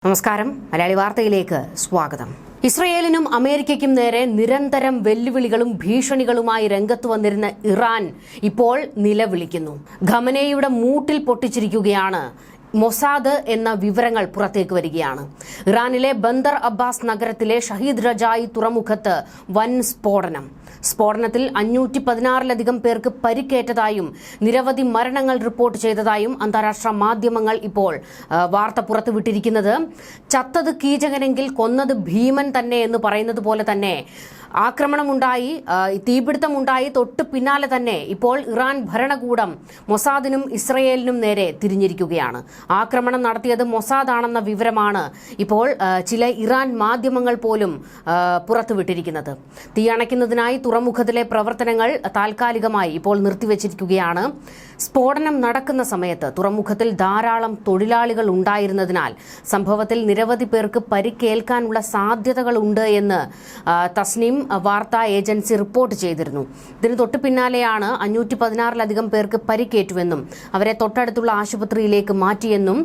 നമസ്കാരം. മലയാളി വാർത്തയിലേക്ക് സ്വാഗതം. ഇസ്രയേലിനും അമേരിക്കയ്ക്കും നേരെ നിരന്തരം വെല്ലുവിളികളും ഭീഷണികളുമായി രംഗത്ത് വന്നിരുന്ന ഇറാൻ ഇപ്പോൾ നിലവിളിക്കുന്നു. ഖമനേയുടെ മൂട്ടിൽ പൊട്ടിച്ചിരിക്കുകയാണ് മൊസാദ് എന്ന വിവരങ്ങൾ പുറത്തേക്ക് വരികയാണ്. ഇറാനിലെ ബന്ദർ അബ്ബാസ് നഗരത്തിലെ ഷഹീദ് രജായി തുറമുഖത്ത് വൻ സ്ഫോടനത്തിൽ 516-ലധികം പേർക്ക് പരിക്കേറ്റതായും നിരവധി മരണങ്ങൾ റിപ്പോർട്ട് ചെയ്തതായും അന്താരാഷ്ട്ര മാധ്യമങ്ങൾ ഇപ്പോൾ വാർത്ത പുറത്തുവിട്ടിരിക്കുന്നത്. ചത്തത് കീചകനെങ്കിൽ കൊന്നത് ഭീമൻ തന്നെ എന്ന് പറയുന്നത് പോലെ തന്നെ ആക്രമണമുണ്ടായി, തീപിടുത്തമുണ്ടായി തൊട്ട് പിന്നാലെ തന്നെ ഇപ്പോൾ ഇറാൻ ഭരണകൂടം മൊസാദിനും ഇസ്രയേലിനും നേരെ തിരിഞ്ഞിരിക്കുകയാണ്. ആക്രമണം നടത്തിയത് മൊസാദാണെന്ന വിവരമാണ് ഇപ്പോൾ ചില ഇറാൻ മാധ്യമങ്ങൾ പോലും പുറത്തുവിട്ടിരിക്കുന്നത്. തീയണയ്ക്കുന്നതിനായി തുറമുഖത്തിലെ പ്രവർത്തനങ്ങൾ താൽക്കാലികമായി ഇപ്പോൾ നിർത്തിവച്ചിരിക്കുകയാണ്. സ്ഫോടനം നടക്കുന്ന സമയത്ത് തുറമുഖത്തിൽ ധാരാളം തൊഴിലാളികൾ ഉണ്ടായിരുന്നതിനാൽ സംഭവത്തിൽ നിരവധി പേർക്ക് പരിക്കേൽക്കാനുള്ള സാധ്യതകളുണ്ട് എന്ന് തസ്നീം വാർത്താ ഏജൻസി റിപ്പോർട്ട് ചെയ്തിരുന്നു. ഇതിന് തൊട്ടു പിന്നാലെയാണ് 516-ലധികം പേർക്ക് പരിക്കേറ്റുവെന്നും അവരെ തൊട്ടടുത്തുള്ള ആശുപത്രിയിലേക്ക് മാറ്റിയെന്നും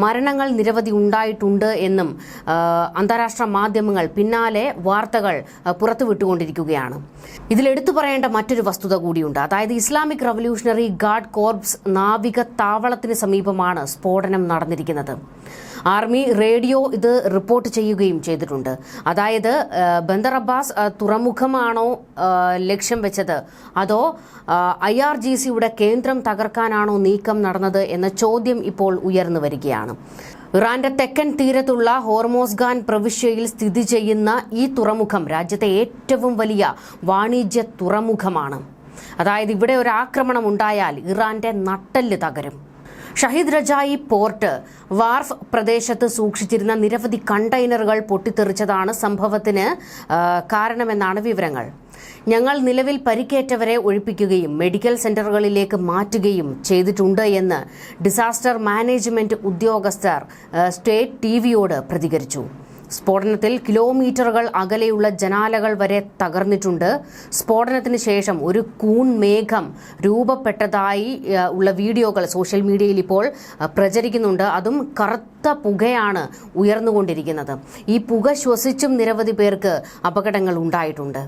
മരണങ്ങൾ നിരവധി ഉണ്ടായിട്ടുണ്ട് എന്നും അന്താരാഷ്ട്ര മാധ്യമങ്ങൾ പിന്നാലെ വാർത്തകൾ പുറത്തുവിട്ടുകൊണ്ടിരിക്കുകയാണ്. ഇതിലെടുത്തു പറയേണ്ട മറ്റൊരു വസ്തുത കൂടിയുണ്ട്. അതായത് ഇസ്ലാമിക് റവല്യൂഷണറി ഗാർഡ് കോർപ്സ് നാവിക താവളത്തിന് സമീപമാണ് സ്ഫോടനം നടന്നിരിക്കുന്നത്. ആർമി റേഡിയോ ഇത് റിപ്പോർട്ട് ചെയ്യുകയും ചെയ്തിട്ടുണ്ട്. അതായത് ബന്ദർ അബ്ബാസ് തുറമുഖമാണോ ലക്ഷ്യം വെച്ചത്, അതോ IRGCയുടെ കേന്ദ്രം തകർക്കാനാണോ നീക്കം നടന്നത് എന്ന ചോദ്യം ഇപ്പോൾ ഉയർന്നു വരികയാണ്. ഇറാന്റെ തെക്കൻ തീരത്തുള്ള ഹോർമോസ്ഗാൻ പ്രവിശ്യയിൽ സ്ഥിതി ചെയ്യുന്ന ഈ തുറമുഖം രാജ്യത്തെ ഏറ്റവും വലിയ വാണിജ്യ തുറമുഖമാണ്. അതായത് ഇവിടെ ഒരു ആക്രമണം ഉണ്ടായാൽ ഇറാന്റെ നട്ടെല്ല് തകരും. ഷഹീദ് രജായി പോർട്ട് വാർഫ് പ്രദേശത്ത് സൂക്ഷിച്ചിരുന്ന നിരവധി കണ്ടെയ്നറുകൾ പൊട്ടിത്തെറിച്ചതാണ് സംഭവത്തിന് കാരണമെന്നാണ് വിവരങ്ങൾ. ഞങ്ങൾ നിലവിൽ പരിക്കേറ്റവരെ ഒഴിപ്പിക്കുകയും മെഡിക്കൽ സെന്ററുകളിലേക്ക് മാറ്റുകയും ചെയ്തിട്ടുണ്ട് എന്ന് ഡിസാസ്റ്റർ മാനേജ്മെന്റ് ഉദ്യോഗസ്ഥർ സ്റ്റേറ്റ് TVയോട് പ്രതികരിച്ചു. സ്ഫോടനത്തിൽ കിലോമീറ്ററുകൾ അകലെയുള്ള ജനാലകൾ വരെ തകർന്നിട്ടുണ്ട്. സ്ഫോടനത്തിന് ശേഷം ഒരു കൂൺ മേഘം രൂപപ്പെട്ടതായി ഉള്ള വീഡിയോകൾ സോഷ്യൽ മീഡിയയിൽ ഇപ്പോൾ പ്രചരിക്കുന്നുണ്ട്. അതും കറുത്ത പുകയാണ് ഉയർന്നുകൊണ്ടിരിക്കുന്നത്. ഈ പുക ശ്വസിച്ചും നിരവധി പേർക്ക് അപകടങ്ങൾ ഉണ്ടായിട്ടുണ്ട്.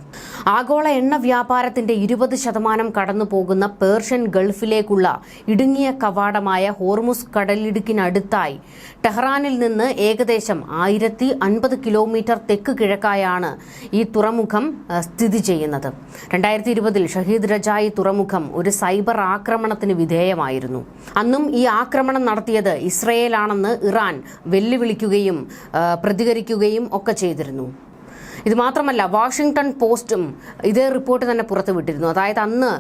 ആഗോള എണ്ണ വ്യാപാരത്തിന്റെ 20% കടന്നു പോകുന്ന പേർഷ്യൻ ഗൾഫിലേക്കുള്ള ഇടുങ്ങിയ കവാടമായ ഹോർമുസ് കടലിടുക്കിനടുത്തായി ടെഹ്റാനിൽ നിന്ന് ഏകദേശം 1050 കിലോമീറ്റർ തെക്ക് കിഴക്കായാണ് ഈ തുറമുഖം സ്ഥിതി ചെയ്യുന്നത്. 2020 ഷഹീദ് രജായി തുറമുഖം ഒരു സൈബർ ആക്രമണത്തിന് വിധേയമായിരുന്നു. അന്നും ഈ ആക്രമണം നടത്തിയത് ഇസ്രയേലാണെന്ന് ഇറാൻ വെല്ലുവിളിക്കുകയും പ്രതികരിക്കുകയും ഒക്കെ ചെയ്തിരുന്നു. ഇത് മാത്രമല്ല, വാഷിംഗ്ടൺ പോസ്റ്റും ഇതേ റിപ്പോർട്ട് തന്നെ പുറത്തുവിട്ടിരുന്നു. അതായത് അന്ന്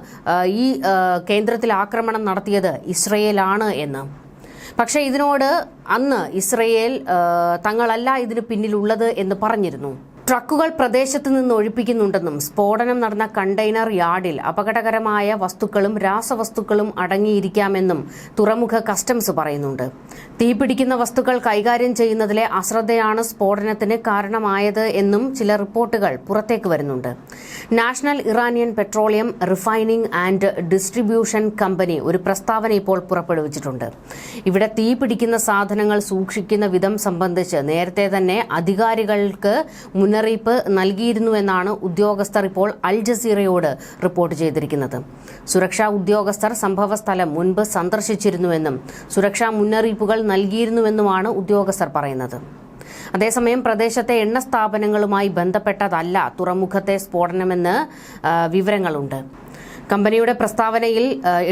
ഈ കേന്ദ്രത്തിൽ ആക്രമണം നടത്തിയത് ഇസ്രയേലാണ് എന്ന്. പക്ഷേ ഇതിനോട് അന്ന് ഇസ്രയേൽ തങ്ങളല്ല ഇതിന് പിന്നിലുള്ളത് എന്ന് പറഞ്ഞിരുന്നു. ട്രക്കുകൾ പ്രദേശത്ത് നിന്ന് ഒഴിപ്പിക്കുന്നുണ്ടെന്നും സ്ഫോടനം നടന്ന കണ്ടെയ്നർ യാർഡിൽ അപകടകരമായ വസ്തുക്കളും രാസവസ്തുക്കളും അടങ്ങിയിരിക്കാമെന്നും തുറമുഖ കസ്റ്റംസ് പറയുന്നുണ്ട്. തീപിടിക്കുന്ന വസ്തുക്കൾ കൈകാര്യം ചെയ്യുന്നതിലെ അശ്രദ്ധയാണ് സ്ഫോടനത്തിന് കാരണമായത് എന്നും ചില റിപ്പോർട്ടുകൾ പുറത്തേക്ക് വരുന്നുണ്ട്. National Iranian petroleum refining and distribution company ഒരു പ്രസ്താവന ഇപ്പോൾ പുറപ്പെടുവിച്ചിട്ടുണ്ട്. ഇവിടെ തീപിടിക്കുന്ന സാധനങ്ങൾ സൂക്ഷിക്കുന്ന വിധം സംബന്ധിച്ച് നേരത്തെ തന്നെ അധികാരികൾക്ക് മുന്നറിയിപ്പ് നൽകിയിരുന്നുവെന്നാണ് ഉദ്യോഗസ്ഥർ ഇപ്പോൾ അൽ ജസീറയോട് റിപ്പോർട്ട് ചെയ്തിരിക്കുന്നത്. സുരക്ഷാ ഉദ്യോഗസ്ഥർ സംഭവസ്ഥലം മുൻപ് സന്ദർശിച്ചിരുന്നുവെന്നും സുരക്ഷാ മുന്നറിയിപ്പുകൾ നൽകിയിരുന്നുവെന്നുമാണ് ഉദ്യോഗസ്ഥർ പറയുന്നത്. അതേസമയം പ്രദേശത്തെ എണ്ണ സ്ഥാപനങ്ങളുമായി ബന്ധപ്പെട്ടതല്ല തുറമുഖത്തെ സ്ഫോടനമെന്ന് വിവരങ്ങളുണ്ട്. കമ്പനിയുടെ പ്രസ്താവനയിൽ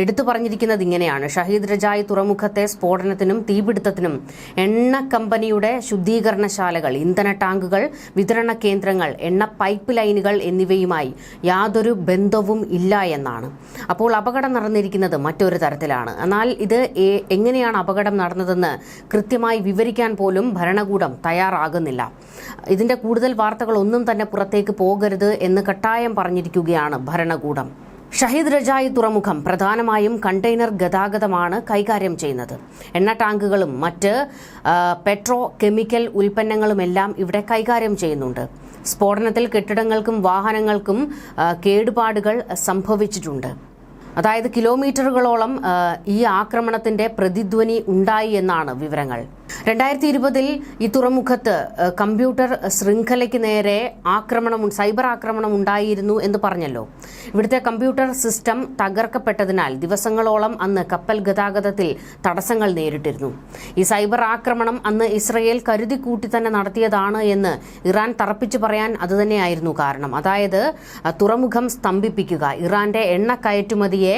എടുത്തു പറഞ്ഞിരിക്കുന്നത് ഇങ്ങനെയാണ്: ഷഹീദ് രജായി തുറമുഖത്തെ സ്ഫോടനത്തിനും തീപിടുത്തത്തിനും എണ്ണ കമ്പനിയുടെ ശുദ്ധീകരണശാലകൾ, ഇന്ധന ടാങ്കുകൾ, വിതരണ കേന്ദ്രങ്ങൾ, എണ്ണ പൈപ്പ് ലൈനുകൾ എന്നിവയുമായി യാതൊരു ബന്ധവും ഇല്ല എന്നാണ്. അപ്പോൾ അപകടം നടന്നിരിക്കുന്നത് മറ്റൊരു തരത്തിലാണ്. എന്നാൽ ഇത് എങ്ങനെയാണ് അപകടം നടന്നതെന്ന് കൃത്യമായി വിവരിക്കാൻ പോലും ഭരണകൂടം തയ്യാറാകുന്നില്ല. ഇതിന്റെ കൂടുതൽ വാർത്തകളൊന്നും തന്നെ പുറത്തേക്ക് പോകരുത് എന്ന് കട്ടായം പറഞ്ഞിരിക്കുകയാണ് ഭരണകൂടം. ഷഹീദ് രജായി തുറമുഖം പ്രധാനമായും കണ്ടെയ്നർ ഗതാഗതമാണ് കൈകാര്യം ചെയ്യുന്നത്. എണ്ണ ടാങ്കുകളും മറ്റ് പെട്രോ കെമിക്കൽ ഉൽപ്പന്നങ്ങളുമെല്ലാം ഇവിടെ കൈകാര്യം ചെയ്യുന്നുണ്ട്. സ്ഫോടനത്തിൽ കെട്ടിടങ്ങൾക്കും വാഹനങ്ങൾക്കും കേടുപാടുകൾ സംഭവിച്ചിട്ടുണ്ട്. അതായത് കിലോമീറ്ററുകളോളം ഈ ആക്രമണത്തിന്റെ പ്രതിധ്വനി ഉണ്ടായി എന്നാണ് വിവരങ്ങൾ. 2020 ഈ തുറമുഖത്ത് കമ്പ്യൂട്ടർ ശൃംഖലയ്ക്ക് നേരെ സൈബർ ആക്രമണം ഉണ്ടായിരുന്നു എന്ന് പറഞ്ഞല്ലോ. ഇവിടുത്തെ കമ്പ്യൂട്ടർ സിസ്റ്റം തകർക്കപ്പെട്ടതിനാൽ ദിവസങ്ങളോളം അന്ന് കപ്പൽ ഗതാഗതത്തിൽ തടസ്സങ്ങൾ നേരിട്ടിരുന്നു. ഈ സൈബർ ആക്രമണം അന്ന് ഇസ്രയേൽ കരുതിക്കൂട്ടി തന്നെ നടത്തിയതാണ് എന്ന് ഇറാൻ തറപ്പിച്ചു പറയാൻ അതുതന്നെയായിരുന്നു കാരണം. അതായത് തുറമുഖം സ്തംഭിപ്പിക്കുക, ഇറാന്റെ എണ്ണ കയറ്റുമതിയെ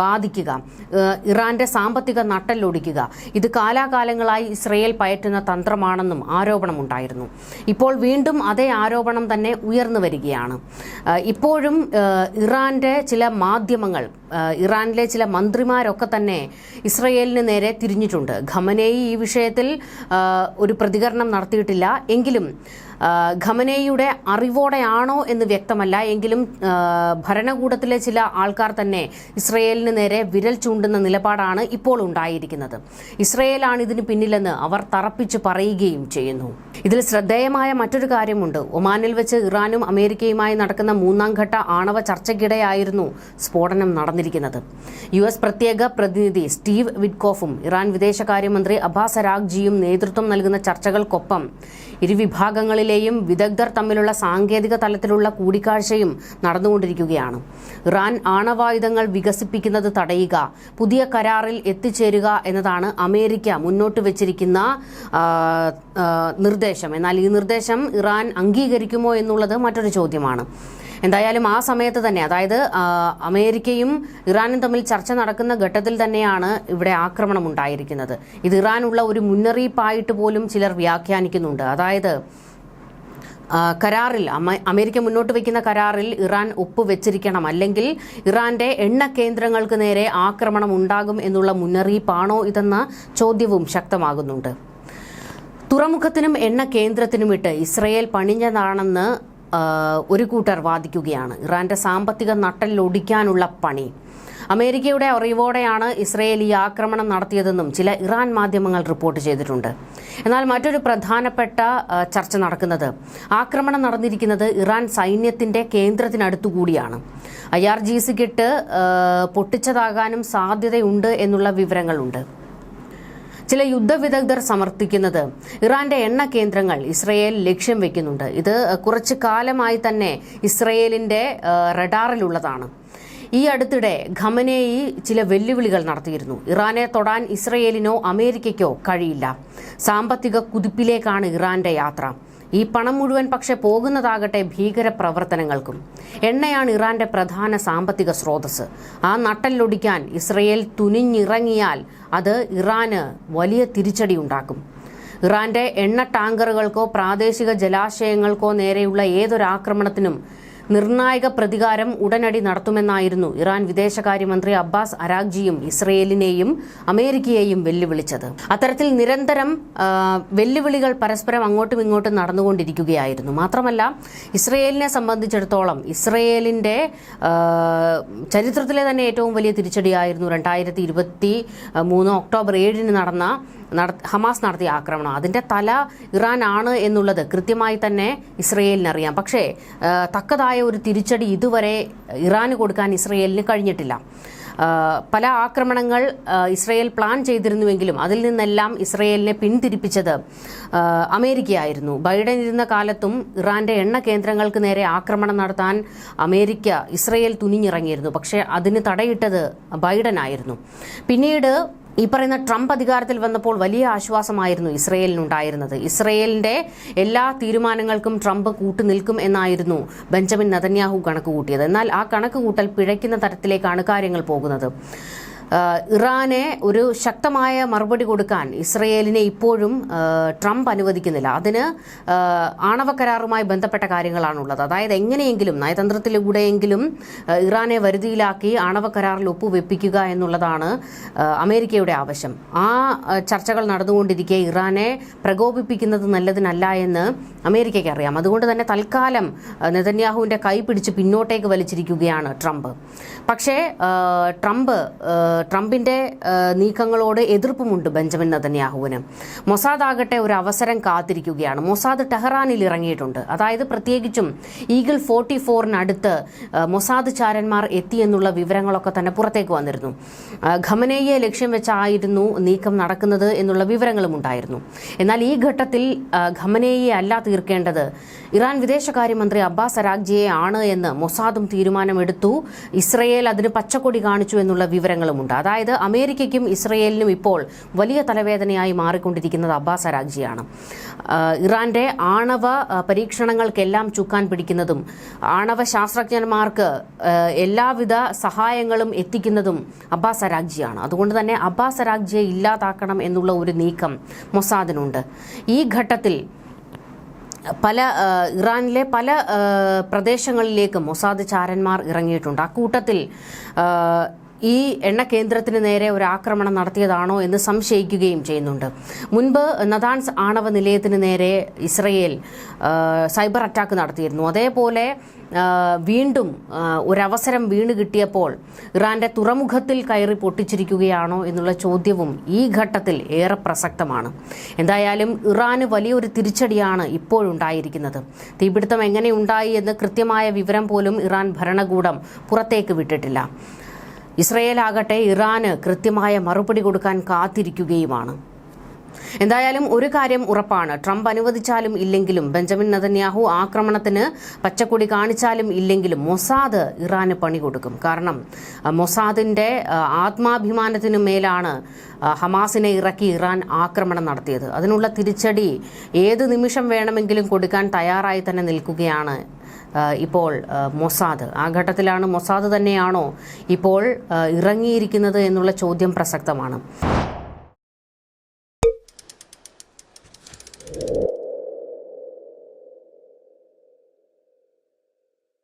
ബാധിക്കുക, ഇറാന്റെ സാമ്പത്തിക നട്ടെല്ലൊടിക്കുക, ഇത് കാലാകാലങ്ങളായി ഇസ്രയേൽ പയറ്റുന്ന തന്ത്രമാണെന്നും ആരോപണമുണ്ടായിരുന്നു. ഇപ്പോൾ വീണ്ടും അതേ ആരോപണം തന്നെ ഉയർന്നു വരികയാണ്. ഇപ്പോഴും ഇറാന്റെ ചില മാധ്യമങ്ങൾ, ഇറാനിലെ ചില മന്ത്രിമാരൊക്കെ തന്നെ ഇസ്രയേലിന് നേരെ തിരിഞ്ഞിട്ടുണ്ട്. ഖമനേയി ഈ വിഷയത്തിൽ ഒരു പ്രതികരണം നടത്തിയിട്ടില്ല. എങ്കിലും ഖമനേയിയുടെ അറിവോടെയാണോ എന്ന് വ്യക്തമല്ല. എങ്കിലും ഭരണകൂടത്തിലെ ചില ആൾക്കാർ തന്നെ ഇസ്രയേലിന് നേരെ വിരൽ ചൂണ്ടുന്ന നിലപാടാണ് ഇപ്പോൾ ഉണ്ടായിരിക്കുന്നത്. ഇസ്രയേലാണ് ഇതിന് പിന്നിലെന്ന് അവർ തറപ്പിച്ചു പറയുകയും ചെയ്യുന്നു. ഇതിൽ ശ്രദ്ധേയമായ മറ്റൊരു കാര്യമുണ്ട്. ഒമാനിൽ വെച്ച് ഇറാനും അമേരിക്കയുമായി നടക്കുന്ന 3ാം ഘട്ട ആണവ ചർച്ചയ്ക്കിടെയായിരുന്നു സ്ഫോടനം നടന്നിരിക്കുന്നത്. US പ്രത്യേക പ്രതിനിധി സ്റ്റീവ് വിറ്റ്കോഫും ഇറാൻ വിദേശകാര്യമന്ത്രി അബ്ബാസ് അരാഗ്ചിയും നേതൃത്വം നൽകുന്ന ചർച്ചകൾക്കൊപ്പം ഇരുവിഭാഗങ്ങളിലെയും വിദഗ്ധർ തമ്മിലുള്ള സാങ്കേതിക തലത്തിലുള്ള കൂടിക്കാഴ്ചയും നടന്നുകൊണ്ടിരിക്കുകയാണ്. ഇറാൻ ആണവായുധങ്ങൾ വികസിപ്പിക്കുന്നത് തടയുക, പുതിയ കരാറിൽ എത്തിച്ചേരുക എന്നതാണ് അമേരിക്ക മുന്നോട്ട് വെച്ചിരിക്കുന്ന നിർദ്ദേശം. എന്നാൽ ഈ നിർദ്ദേശം ഇറാൻ അംഗീകരിക്കുമോ എന്നുള്ളത് മറ്റൊരു ചോദ്യമാണ്. എന്തായാലും ആ സമയത്ത് തന്നെ, അതായത് അമേരിക്കയും ഇറാനും തമ്മിൽ ചർച്ച നടക്കുന്ന ഘട്ടത്തിൽ തന്നെയാണ് ഇവിടെ ആക്രമണം ഉണ്ടായിരിക്കുന്നത്. ഇത് ഇറാനുള്ള ഒരു മുന്നറിയിപ്പായിട്ട് പോലും ചിലർ വ്യാഖ്യാനിക്കുന്നുണ്ട്. അതായത് കരാറിൽ, അമേരിക്ക മുന്നോട്ട് വയ്ക്കുന്ന കരാറിൽ ഇറാൻ ഒപ്പുവെച്ചിരിക്കണം, അല്ലെങ്കിൽ ഇറാന്റെ എണ്ണ കേന്ദ്രങ്ങൾക്ക് നേരെ ആക്രമണം ഉണ്ടാകും എന്നുള്ള മുന്നറിയിപ്പാണോ ഇതെന്ന ചോദ്യവും ശക്തമാകുന്നുണ്ട്. തുറമുഖത്തിനും എണ്ണ കേന്ദ്രത്തിനുമിട്ട് ഇസ്രയേൽ പണിഞ്ഞതാണെന്ന് ഒരു കൂട്ടർ വാദിക്കുകയാണ്. ഇറാന്റെ സാമ്പത്തിക നട്ടെല്ലൊടിക്കാനുള്ള പണി. അമേരിക്കയുടെ അറിവോടെയാണ് ഇസ്രയേൽ ഈ ആക്രമണം നടത്തിയതെന്നും ചില ഇറാൻ മാധ്യമങ്ങൾ റിപ്പോർട്ട് ചെയ്തിട്ടുണ്ട്. എന്നാൽ മറ്റൊരു പ്രധാനപ്പെട്ട ചർച്ച നടക്കുന്നത്, ആക്രമണം നടന്നിരിക്കുന്നത് ഇറാൻ സൈന്യത്തിന്റെ കേന്ദ്രത്തിനടുത്തുകൂടിയാണ്. IRGC-കിട്ട് പൊട്ടിച്ചതാകാനും സാധ്യതയുണ്ട് എന്നുള്ള വിവരങ്ങളുണ്ട്. ചില യുദ്ധവിദഗ്ധർ സമർത്ഥിക്കുന്നത് ഇറാന്റെ എണ്ണ കേന്ദ്രങ്ങൾ ഇസ്രയേൽ ലക്ഷ്യം വെക്കുന്നുണ്ട്. ഇത് കുറച്ചു കാലമായി തന്നെ ഇസ്രയേലിന്റെ റഡാറിലുള്ളതാണ്. ഈ അടുത്തിടെ ഖമനേയി ചില വെല്ലുവിളികൾ നടത്തിയിരുന്നു. ഇറാനെ തൊടാൻ ഇസ്രയേലിനോ അമേരിക്കയ്ക്കോ കഴിയില്ല. സാമ്പത്തിക കുതിപ്പിലേക്കാണ് ഇറാന്റെ യാത്ര. ഈ പണം മുഴുവൻ പക്ഷെ പോകുന്നതാകട്ടെ ഭീകര പ്രവർത്തനങ്ങൾക്കും. എണ്ണയാണ് ഇറാന്റെ പ്രധാന സാമ്പത്തിക സ്രോതസ്. ആ നട്ടെല്ലൊടിക്കാൻ ഇസ്രയേൽ തുനിഞ്ഞിറങ്ങിയാൽ അത് ഇറാന് വലിയ തിരിച്ചടി ഉണ്ടാക്കും. ഇറാന്റെ എണ്ണ ടാങ്കറുകൾക്കോ പ്രാദേശിക ജലാശയങ്ങൾക്കോ നേരെയുള്ള ഏതൊരാക്രമണത്തിനും നിർണായക പ്രതികാരം ഉടനടി നടത്തുമെന്നായിരുന്നു ഇറാൻ വിദേശകാര്യമന്ത്രി അബ്ബാസ് അരാഗ്ചിയും ഇസ്രയേലിനെയും അമേരിക്കയെയും വെല്ലുവിളിച്ചത്. അത്തരത്തിൽ നിരന്തരം വെല്ലുവിളികൾ പരസ്പരം അങ്ങോട്ടും ഇങ്ങോട്ടും നടന്നുകൊണ്ടിരിക്കുകയായിരുന്നു. മാത്രമല്ല, ഇസ്രയേലിനെ സംബന്ധിച്ചിടത്തോളം ഇസ്രയേലിന്റെ ചരിത്രത്തിലെ തന്നെ ഏറ്റവും വലിയ തിരിച്ചടിയായിരുന്നു 2023 ഒക്ടോബർ 7 ഹമാസ് നടത്തിയ ആക്രമണം. അതിന്റെ തല ഇറാൻ ആണ് എന്നുള്ളത് കൃത്യമായി തന്നെ ഇസ്രയേലിനറിയാം. പക്ഷേ തക്കതായ ഒരു തിരിച്ചടി ഇതുവരെ ഇറാന് കൊടുക്കാൻ ഇസ്രയേലിന് കഴിഞ്ഞിട്ടില്ല. പല ആക്രമണങ്ങൾ ഇസ്രയേൽ പ്ലാൻ ചെയ്തിരുന്നുവെങ്കിലും അതിൽ നിന്നെല്ലാം ഇസ്രയേലിനെ പിന്തിരിപ്പിച്ചത് അമേരിക്കയായിരുന്നു. ബൈഡൻ ഇരുന്ന കാലത്തും ഇറാന്റെ എണ്ണ കേന്ദ്രങ്ങൾക്ക് നേരെ ആക്രമണം നടത്താൻ ഇസ്രയേൽ തുനിഞ്ഞിറങ്ങിയിരുന്നു. പക്ഷേ അതിന് തടയിട്ടത് ബൈഡൻ ആയിരുന്നു. പിന്നീട് ഈ പറയുന്ന ട്രംപ് അധികാരത്തിൽ വന്നപ്പോൾ വലിയ ആശ്വാസമായിരുന്നു ഇസ്രയേലിനുണ്ടായിരുന്നത്. ഇസ്രയേലിന്റെ എല്ലാ തീരുമാനങ്ങൾക്കും ട്രംപ് കൂട്ടുനിൽക്കും എന്നായിരുന്നു ബെഞ്ചമിൻ നെതന്യാഹു കണക്ക് കൂട്ടിയത്. എന്നാൽ ആ കണക്ക് കൂട്ടൽ പിഴയ്ക്കുന്ന തരത്തിലേക്കാണ് കാര്യങ്ങൾ പോകുന്നത്. ഇറാനെ ഒരു ശക്തമായ മറുപടി കൊടുക്കാൻ ഇസ്രയേലിനെ ഇപ്പോഴും ട്രംപ് അനുവദിക്കുന്നില്ല. അതിന് ആണവ കരാറുമായി ബന്ധപ്പെട്ട കാര്യങ്ങളാണുള്ളത്. അതായത് എങ്ങനെയെങ്കിലും നയതന്ത്രത്തിലൂടെയെങ്കിലും ഇറാനെ വരുതിയിലാക്കി ആണവ കരാറിൽ ഒപ്പുവെപ്പിക്കുക എന്നുള്ളതാണ് അമേരിക്കയുടെ ആവശ്യം. ആ ചർച്ചകൾ നടന്നുകൊണ്ടിരിക്കെ ഇറാനെ പ്രകോപിപ്പിക്കുന്നത് നല്ലതിനല്ല എന്ന് അമേരിക്കയ്ക്ക് അറിയാം. അതുകൊണ്ട് തന്നെ തൽക്കാലം നെതന്യാഹുവിന്റെ കൈ പിടിച്ച് പിന്നോട്ടേക്ക് വലിച്ചിരിക്കുകയാണ് ട്രംപ്. പക്ഷേ ട്രംപ് ട്രംപിൻ്റെ നീക്കങ്ങളോട് എതിർപ്പുമുണ്ട് ബെഞ്ചമിൻ നെതന്യാഹുവിന്. മൊസാദ് ആകട്ടെ ഒരു അവസരം കാത്തിരിക്കുകയാണ്. മൊസാദ് ടെഹ്റാനിൽ ഇറങ്ങിയിട്ടുണ്ട്. അതായത് പ്രത്യേകിച്ചും ഈഗിൾ 44-നടുത്ത് മൊസാദ് ചാരന്മാർ എത്തിയെന്നുള്ള വിവരങ്ങളൊക്കെ തന്നെ പുറത്തേക്ക് വന്നിരുന്നു. ഖമനേയെ ലക്ഷ്യം വെച്ചായിരുന്നു നീക്കം നടക്കുന്നത് എന്നുള്ള വിവരങ്ങളും ഉണ്ടായിരുന്നു. എന്നാൽ ഈ ഘട്ടത്തിൽ ഖമനേയെ അല്ല തീർക്കേണ്ടത്, ഇറാൻ വിദേശകാര്യമന്ത്രി അബ്ബാസ് അരാഗ്ചിയെ ആണ് എന്ന് മൊസാദും തീരുമാനമെടുത്തു. ഇസ്രയേൽ അതിന് പച്ചക്കൊടി കാണിച്ചു എന്നുള്ള വിവരങ്ങളുമുണ്ട്. അതായത് അമേരിക്കയ്ക്കും ഇസ്രയേലിനും ഇപ്പോൾ വലിയ തലവേദനയായി മാറിക്കൊണ്ടിരിക്കുന്നത് അബ്ബാസ് അരാഗ്ചിയാണ്. ഇറാന്റെ ആണവ പരീക്ഷണങ്ങൾക്കെല്ലാം ചുക്കാൻ പിടിക്കുന്നതും ആണവ ശാസ്ത്രജ്ഞന്മാർക്ക് എല്ലാവിധ സഹായങ്ങളും എത്തിക്കുന്നതും അബ്ബാസ് അരാഗ്ചിയാണ്. അതുകൊണ്ട് തന്നെ അബ്ബാസ് അരാഗ്ചിയെ ഇല്ലാതാക്കണം എന്നുള്ള ഒരു നീക്കം മൊസാദിനുണ്ട്. ഈ ഘട്ടത്തിൽ ഇറാനിലെ പല പ്രദേശങ്ങളിലേക്ക് മൊസാദ് ചാരന്മാർ ഇറങ്ങിയിട്ടുണ്ട്. അക്കൂട്ടത്തിൽ ഈ എണ്ണ കേന്ദ്രത്തിന് നേരെ ഒരു ആക്രമണം നടത്തിയതാണോ എന്ന് സംശയിക്കുകയും ചെയ്യുന്നുണ്ട്. മുൻപ് നതാൻസ് ആണവ നിലയത്തിന് നേരെ ഇസ്രയേൽ സൈബർ അറ്റാക്ക് നടത്തിയിരുന്നു. അതേപോലെ വീണ്ടും ഒരവസരം വീണ് കിട്ടിയപ്പോൾ ഇറാന്റെ തുറമുഖത്തിൽ കയറി പൊട്ടിച്ചിരിക്കുകയാണോ എന്നുള്ള ചോദ്യവും ഈ ഘട്ടത്തിൽ ഏറെ പ്രസക്തമാണ്. എന്തായാലും ഇറാന് വലിയൊരു തിരിച്ചടിയാണ് ഇപ്പോഴുണ്ടായിരിക്കുന്നത്. തീപിടുത്തം എങ്ങനെ ഉണ്ടായി എന്ന് കൃത്യമായ വിവരം പോലും ഇറാൻ ഭരണകൂടം പുറത്തേക്ക് വിട്ടിട്ടില്ല. ഇസ്രയേൽ ആകട്ടെ ഇറാന് കൃത്യമായ മറുപടി കൊടുക്കാൻ കാത്തിരിക്കുകയുമാണ്. എന്തായാലും ഒരു കാര്യം ഉറപ്പാണ്, ട്രംപ് അനുവദിച്ചാലും ഇല്ലെങ്കിലും, ബെഞ്ചമിൻ നെതന്യാഹു ആക്രമണത്തിന് പച്ചക്കൊടി കാണിച്ചാലും ഇല്ലെങ്കിലും മൊസാദ് ഇറാന് പണി കൊടുക്കും. കാരണം മൊസാദിന്റെ ആത്മാഭിമാനത്തിനു മേലാണ് ഹമാസിനെ ഇറക്കി ഇറാൻ ആക്രമണം നടത്തിയത്. അതിനുള്ള തിരിച്ചടി ഏത് നിമിഷം വേണമെങ്കിലും കൊടുക്കാൻ തയ്യാറായി തന്നെ നിൽക്കുകയാണ് ഇപ്പോൾ മൊസാദ്. ആ ഘട്ടത്തിലാണ് മൊസാദ് തന്നെയാണോ ഇപ്പോൾ ഇറങ്ങിയിരിക്കുന്നത് എന്നുള്ള ചോദ്യം പ്രസക്തമാണ്.